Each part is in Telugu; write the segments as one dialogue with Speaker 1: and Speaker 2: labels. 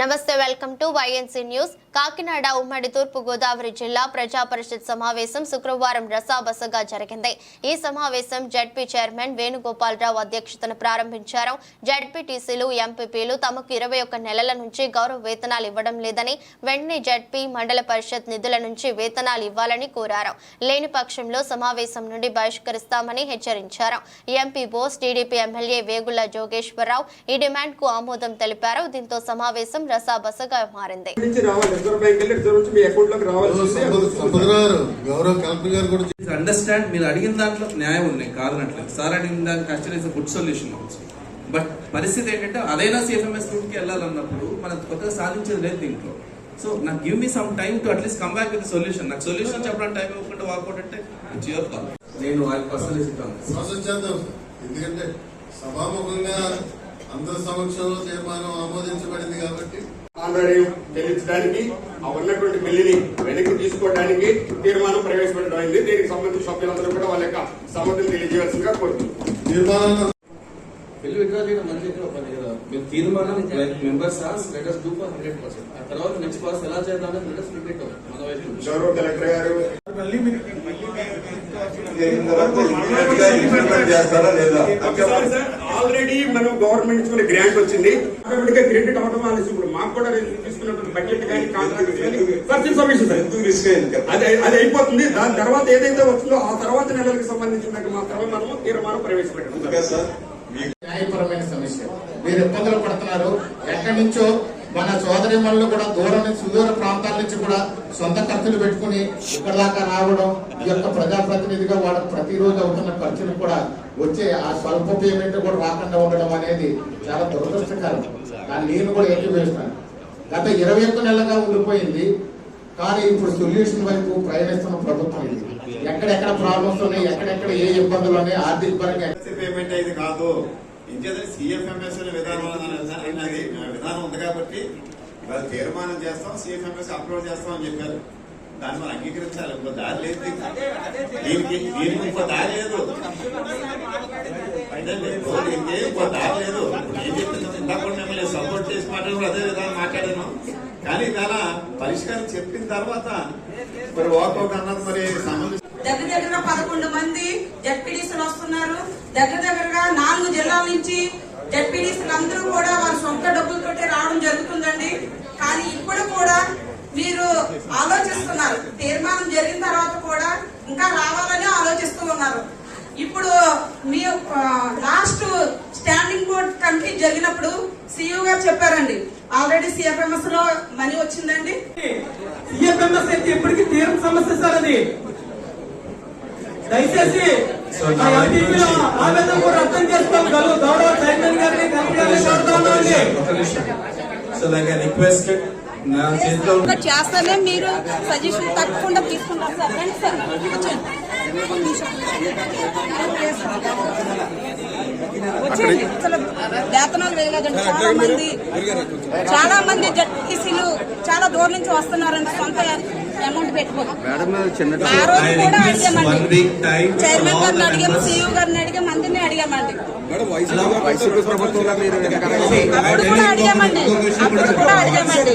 Speaker 1: నమస్తే welcome to YNC news. Kakinada ఉమ్మడి తూర్పు గోదావరి జిల్లా ప్రజా పరిషత్ సమావేశం శుక్రవారం రసాబసగా జరిగింది. ఈ సమావేశం జడ్పీ చైర్మన్ వేణుగోపాలరావు అధ్యక్షతన ప్రారంభించారు. జడ్పీటీసీలు, ఎంపీపీలు తమకు 21 నెలల నుంచి గౌరవ వేతనాలు ఇవ్వడం లేదని, వెంటనే జడ్పీ మండల పరిషత్ నిధుల నుంచి వేతనాలు ఇవ్వాలని కోరారు. లేని పక్షంలో సమావేశం నుండి బహిష్కరిస్తామని హెచ్చరించారు. MP Bose, TDP MLA Vegulla Jogeswararao ఈ డిమాండ్ కు ఆమోదం తెలిపారు. దీంతో సమావేశం రసాబసగా మారింది.
Speaker 2: అండర్స్టాండ్, మీరు అడిగిన దాంట్లో న్యాయం ఉన్నాయి, కాదనట్లేదు. సార్ అడిగిన దానికి actually it's good solution. But పరిస్థితి ఏంటంటే అదైనా సిఎఫ్ఎంఎస్ రూట్కి వెళ్ళాలన్నప్పుడు మనం కొత్తగా సాధించేది లేదు దీంట్లో. సో నాకు give me some time to at least come back with solution. నాకు సొల్యూషన్ చెప్పడానికి టైం ఇవ్వకుండా వాకౌట్ అంటే ఇట్స్ యువర్ కాల్. నేను వాళ్ళకి పర్సనల్ ఇస్తాను.
Speaker 3: ఎందుకంటే సభాముఖంగా అందరి సమక్షంలో తీర్మానం ఆమోదించబడింది కాబట్టి
Speaker 4: చెల్లించడానికి ఆ ఉన్నటువంటి బిల్లుని వెనక్కి తీసుకోవడానికి తీర్మానం ప్రవేశపెట్టడం అయింది. దీనికి సంబంధించిన సభ్యులందరూ కూడా వాళ్ళ యొక్క సమ్మతిని తెలియజేయాల్సిందిగా కోరుతున్నాం.
Speaker 2: బిల్లు విత్డ్రా చేయడం మంచిది. తీర్మానం members let us do for 100%. ఆ తర్వాత నెక్స్ట్ ప్రాసెస్ ఎలా చేద్దామని లెట్ us prepare మన వైపు.
Speaker 4: గౌరవ కలెక్టర్ గారు ఆల్రెడీ మనం గవర్నమెంట్ నుంచి గ్రాంట్ వచ్చింది. ఆటోమేటిక్ గా క్రెడిట్ అవడం అనేది ఇప్పుడు మాకు కూడా తీసుకున్నటువంటి బడ్జెట్ కానీ కాంట్రాక్ట్ అది అయిపోతుంది. దాని తర్వాత ఏదైతే వస్తుందో ఆ తర్వాత నెలలకు సంబంధించిన మాత్రమే మనం తీర్మానం ప్రవేశపెట్టాం.
Speaker 5: న్యాయపరమైన సమస్య మీరు ఇబ్బందులు పడుతున్నారు. ఎక్కడి నుంచో మన సోదరిమణులు కూడా దూరం నుంచి సుదూర ప్రాంతాల నుంచి కూడా సొంత ఖర్చులు పెట్టుకుని ఇక్కడ దాకా రావడం, ఈ యొక్క ప్రజాప్రతినిధిగా వాళ్ళకి ప్రతిరోజు అవుతున్న ఖర్చులు కూడా వచ్చే ఆ స్వల్ప పేమెంట్ కూడా రాకుండా ఉండడం అనేది చాలా దురదృష్టకరం. దాన్ని నేను కూడా ఏకీభవిస్తాను. గత 21 నెలలుగా ఉండిపోయింది. కానీ ఇప్పుడు సొల్యూషన్ వైపు ప్రయాణిస్తున్న ప్రభుత్వం ఇది. ఎక్కడెక్కడ ప్రాబ్లమ్స్ ఉన్నాయి, ఎక్కడెక్కడ ఏ ఇబ్బందులు ఉన్నాయి, ఆర్థిక పరంగా
Speaker 6: పేమెంట్ అయితే కాదు. ఇంకేదో సిఎఫ్ఎంఎస్ విధానం ఉంది కాబట్టి ఇవాళ తీర్మానం చేస్తాం, సిఎఫ్ఎంఎస్ అప్లోడ్ చేస్తాం అని చెప్పారు. దాన్ని మనం అంగీకరించాలి. ఇంకో దారి లేదు దీనికి ఇంకో దారి లేదు. ఇంకో దారి లేదు. ఏం చెప్పింది ఇందాక మిమ్మల్ని సపోర్ట్ చేసి మాట్లాడు అదే విధానం మాట్లాడాను. కానీ దాని పరిష్కారం చెప్పిన తర్వాత మరి వాకౌట్ అన్నది మరి సంబంధించి
Speaker 7: దగ్గర 11 మంది జడ్పీడీసీలు వస్తున్నారు. దగ్గరగా 4 జిల్లాల నుంచి జడ్పీడీసీలు అందరూ కూడా వారి సొంత డబ్బులతోటి రావడం జరుగుతుందండి. కానీ ఇప్పుడు కూడా మీరు ఆలోచిస్తున్నారు. తీర్మానం జరిగిన తర్వాత కూడా ఇంకా రావాలని ఆలోచిస్తూ ఉన్నారు. ఇప్పుడు మీ లాస్ట్ స్టాండింగ్ బోర్డ్ కమిటీ జరిగినప్పుడు సిఇఓ గారు చెప్పారండి, ఆల్రెడీ సిఎఫ్ఎంఎస్ లో మనీ వచ్చిందండి.
Speaker 8: సిఎఫ్ఎంఎస్ అయితే ఇప్పటికీ తీరం సమస్య సార్. అది దయచేసి ఆవేదన కూడా అర్థం చేసుకోవాలి. గౌరవ చైర్మన్ గారిని
Speaker 7: చేస్తానే మీరు సజెషన్ తప్పకుండా తీసుకుంటారు సార్. రండి సార్, వచ్చేయండి. అసలు వేతనాలు వేయలేదండి. చాలా మంది జడ్పీసీలు చాలా దూరం నుంచి వస్తున్నారండి సొంత అమౌంట్ పెట్టుకోండి. ఆ రోజు కూడా అడిగామండి, చైర్మన్ గారిని అడిగాము, సిఇఓ గారిని అడిగాము, అందరినీ అడిగామండి. అప్పుడు కూడా అడిగామండి.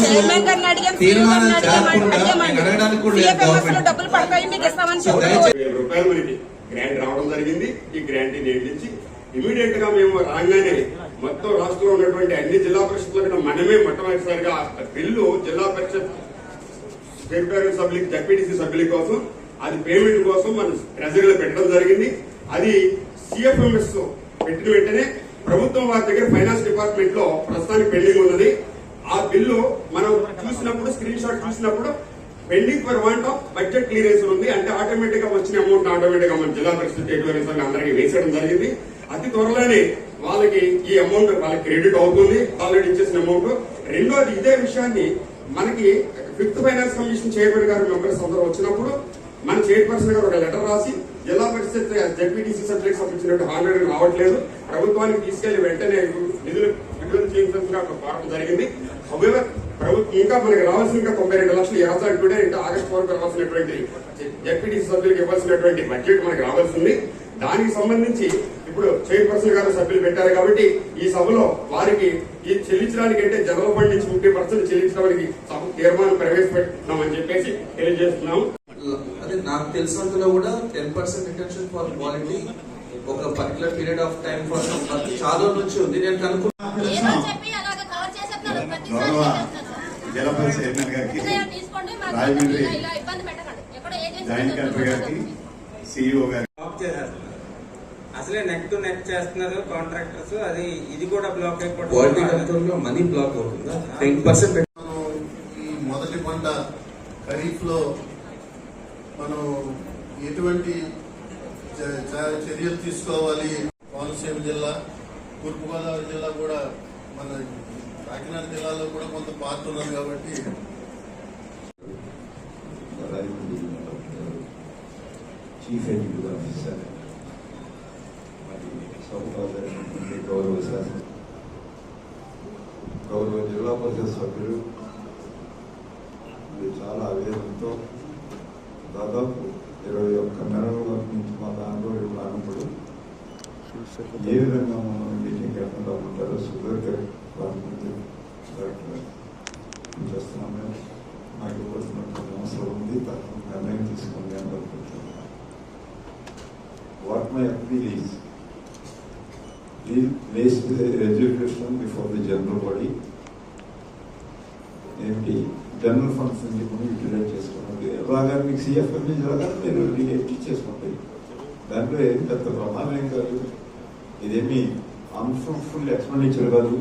Speaker 7: చైర్మన్ గారిని అడిగాము, సిఇఓ గారిని అడిగామండి. సిఎఫ్ఎంఎస్ లో డబ్బులు పడతాయి మీకు ఇస్తామని
Speaker 4: రూపాయలు మనకి గ్రాంట్ రావడం జరిగింది. ఈ గ్రాంట్ నుంచి ఇమీడియట్ గా మేము రాగానే మొత్తం రాష్ట్రంలో ఉన్నటువంటి అన్ని జిల్లా పరిషత్లో మనమే మొట్టమొదటిసారిగా బిల్లు జిల్లా పరిషత్ సెక్రటరీ సభ్యులకి, జడ్పీటీసీ సభ్యుల కోసం అది పేమెంట్ కోసం మన ట్రెజరీలో పెట్టడం జరిగింది. అది సిఎఫ్ఎంఎస్ పెట్టిన వెంటనే ప్రభుత్వం వారి దగ్గర ఫైనాన్స్ డిపార్ట్మెంట్ లో ప్రస్తుతానికి పెండింగ్ ఉన్నది. ఆ బిల్లు మనం చూసినప్పుడు, స్క్రీన్ షాట్ చూసినప్పుడు pending for want of budget clearance ఉంది. అంటే ఆటోమేటిక్ గా వచ్చిన అమౌంట్ ఆటోమేటిక్ గా మన జిల్లా పరిషత్ అందరికీ వేసేయడం జరిగింది. అతి త్వరలోనే వాళ్ళకి ఈ అమౌంట్ వాళ్ళకి క్రెడిట్ అవుతుంది, ఆల్రెడీ ఇచ్చేసిన అమౌంట్. రెండోది, ఇదే విషయాన్ని మనకి 5th ఫైనాన్స్ కమిషన్ చైర్మన్ గారు మెంబర్స్ అందరూ వచ్చినప్పుడు మన చైర్పర్సన్ గారు ఒక లెటర్ రాసి జిల్లా పరిషత్ జడ్పీటీసీ సభ్యులకు సంబంధించినట్టు హాజరు రావట్లేదు, ప్రభుత్వానికి తీసుకెళ్లి వెంటనే నిధులు విడుదల చేయించాల్సిన కోరడం జరిగింది. ప్రభుత్వం ఇంకా మనకి రావాల్సిన 92 లక్షలు ఇవ్వాల్సి ఇంకా ఆగస్టు వరకు రావాల్సినటువంటి జడ్పీటీసీ సభ్యులకు ఇవ్వాల్సినటువంటి బడ్జెట్ మనకి రావాల్సింది. దానికి సంబంధించి ఇప్పుడు చైర్పర్సన్ గారు సభ్యులు పెట్టారు కాబట్టి ఈ సభలో వారికి ఈ చెల్లించడానికి అంటే జనరల్ ఫండ్ నుంచి 50% చెల్లించడానికి సభ తీర్మానం ప్రవేశపెట్టినామని చెప్పేసి తెలియజేస్తున్నాం.
Speaker 2: అదే నాకు తెలిసినంతలో కూడా 10% రిటెన్షన్ ఫర్ క్వాలిటీ ఒక particular period of time for చాలా నుంచి ఉంది. నేను కనుక్కున్నాను
Speaker 6: గౌరవ జలపతి చైర్మన్ గారికి, రాజమండ్రి జాయింట్ కలెక్టర్ గారికి, సిఇఓ గారికి
Speaker 9: అసలే నెక్ టు నెక్ చేస్తున్నారు కాంట్రాక్టర్స్. అది ఇది కూడా బ్లాక్
Speaker 2: క్వాలిటీ
Speaker 9: అయిపోతుంది.
Speaker 2: కంట్రోల్ లో మనీ బ్లాక్ అవుతుందా? 10%
Speaker 3: మనం ఈ మొదటి పంట ఖరీఫ్ లో మనం ఎటువంటి చర్యలు తీసుకోవాలి? కోనసీమ జిల్లా, తూర్పుగోదావరి జిల్లా కూడా, మన కాకినాడ జిల్లాలో కూడా కొంత పార్ట్ ఉన్నది కాబట్టి
Speaker 10: చీఫ్ ఎగ్జిక్యూటివ్ ఆఫీసర్ మరి గౌరవ శాసన గౌరవ జిల్లా పరిషత్ సభ్యులు చాలా ఆవేదనతో దాదాపు 21 నెలల వరకు నుంచి మా దాంట్లో రానప్పుడు ఏ విధంగా మనం మీటింగ్ కాకుండా ఉంటారో సుదీర్ఘ చేస్తున్నాం. మేము నాకు ఇవ్వాల్సినటువంటి అవసరం ఉంది, తప్ప నిర్ణయం తీసుకోండి అని అనుకుంటున్నాను. What my appeal is, please place the education before the general body. ఏమిటి జనరల్ ఫండ్స్ నుంచి కూడా యూటిలైజ్ చేసుకోండి. ఎలాగా మీకు సిఎఫ్ఎంఈ లాగా మీరు రిలేట్ చేసుకోండి. దాంట్లో ఏం పెద్ద ప్రమాదం ఏం కాదు. ఇదేమి అన్ఫ్రూట్ఫుల్ ఎక్స్పెండిచర్ కాదు.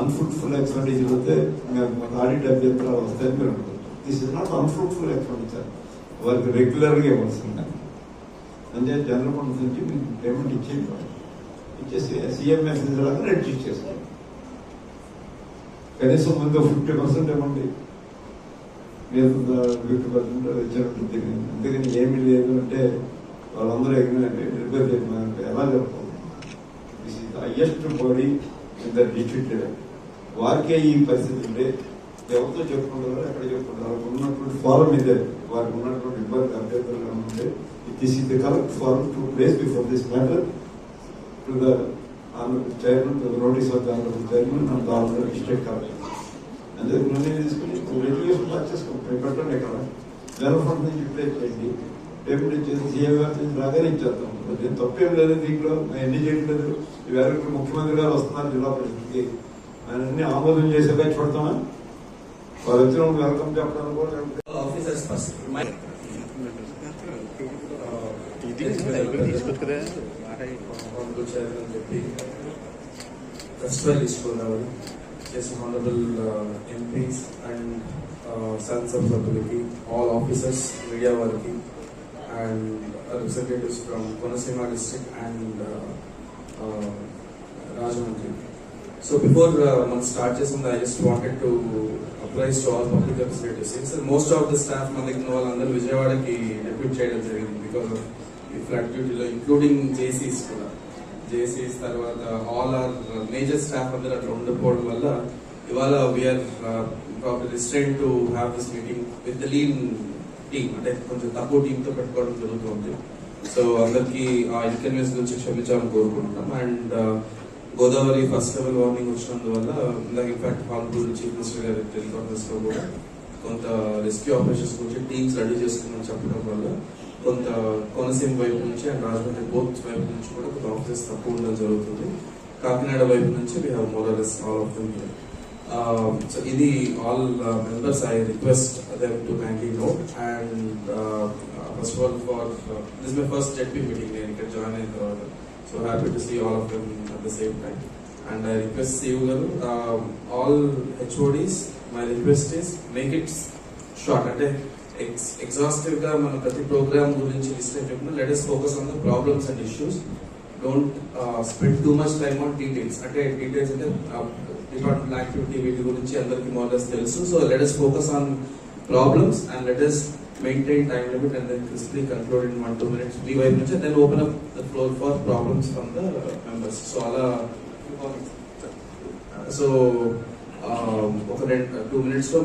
Speaker 10: అన్ఫ్రూట్ఫుల్ ఎక్స్పెండిచర్ వస్తే మాకు ఆడిట్ అభ్యంతరాలు వస్తాయని మీరు అనుకుంటారు. This is not unfruitful expenditure. వారికి రెగ్యులర్గా ఇవ్వాల్సింది. అంటే జనరల్ ఫండ్స్ నుంచి మీకు పేమెంట్ ఇచ్చేసి సిఎంఎస్ లాగా రెడ్యూస్ చేసుకోండి. కనీసం ముందు 50% ఇవ్వండి. మీరు 50% ఇచ్చినట్టు. అందుకని ఏమి లేదు అంటే వాళ్ళందరూ ఎలా జరుపుకోవాలి? This is the highest body in the district. వారికే ఈ పరిస్థితి ఉంటే ఎవరితో చెప్పుకుంటారో ఎక్కడ చెప్పుకుంటారు? ఉన్నటువంటి ఫారం ఇదే. వారికి ఉన్నటువంటి ఇబ్బంది అభ్యర్థులుగా ఉంటే this is the correct form to place before this matter to the chairman, to the notice of the chairman and the district collector. అంటే నిర్ణయం తీసుకుని రెగ్యులేషన్ పాస్ చేసుకోండి. పెట్టండి. ఇక్కడ జనరల్ ఫండ్ నుంచి యూటిలైజ్ చేయండి. పేమెంట్ ఇచ్చేసి సీఎం నుంచి రాగానే ఇచ్చేస్తాం. తప్పేం లేదు దీంట్లో. ఎన్ని చేయట్లేదు. ఈవేళ ఇప్పుడు ముఖ్యమంత్రి గారు వస్తున్నారు జిల్లా పరిషత్కి. ఆయన అన్ని ఆమోదం చేసే బ్యాచ్ పడతామా? వాళ్ళు వచ్చిన వెల్కమ్ చెప్పడానికి కూడా
Speaker 2: ఆఫీసర్స్ ఫస్ట్ ఫెస్టివల్ తీసుకున్నామని just honorable MPs and sons of Republic, all officers, media working, and representatives from Konasema district and Rajahmundry. So before start chesam, I just wanted to apply to all public representatives. Since most of the staff manaki know all Vijayawada ki depute cheyadam jarigindi because of the flood duty lo, including JCs kuda. JCs tarvata all our major staff andaru atla undapovam valla ivala we are probably restrained to have this meeting with the lean team, ante konచెం తక్కువ టీమ్ తో పెట్టుకోవడం జరుగుతుంది. సో అందరికి ఆ ఇన్కన్వీనియన్స్ గురించి క్షమించాలని కోరుకుంటున్నాం. And Godavari first level warning వచ్చినందువల్ల ఇందాక ఇన్ఫాక్ట్ హానరబుల్ చీఫ్ మినిస్టర్ గారి టెలికాన్ఫరెన్స్ లో కూడా కొంత రెస్క్యూ ఆపరేషన్స్ గురించి టీమ్స్ రెడీ చేసుకుని చెప్పడం వల్ల కొంత కోనసీమ వైపు నుంచి అండ్ రాజమండ్రి బోత్ వైపు నుంచి కూడా కొంత ఆఫీసెస్ తక్కువ ఉండడం జరుగుతుంది. కాకినాడ వైపు నుంచి we have more or less all of them here. So ఇది all members I request them to kindly note. And first of all for this my first ZP meeting నేను ఇక్కడ జాయిన్ అయిన తర్వాత. So happy to see all of them at the same time. And I request CEO garu, all HODs, my request is make it short. అంటే ఎగ్జాస్టివ్ గా మన ప్రతి ప్రోగ్రామ్ గురించి లిస్ట్ చెప్పిన let us focus on the problems and issues. Don't spend too much time on details. అంటే డీటెయిల్స్ అంటే డిపార్ట్మెంట్ యాక్టివిటీ వీటి గురించి అందరికి మోర్ లెస్ తెలుసు. So let us focus on problems and let us maintain time limit and then crisply conclude in 1-2 minutes మీ వైపు నుంచి, then open up the floor for problems from the members. So అలా ఒక 2 minutes లో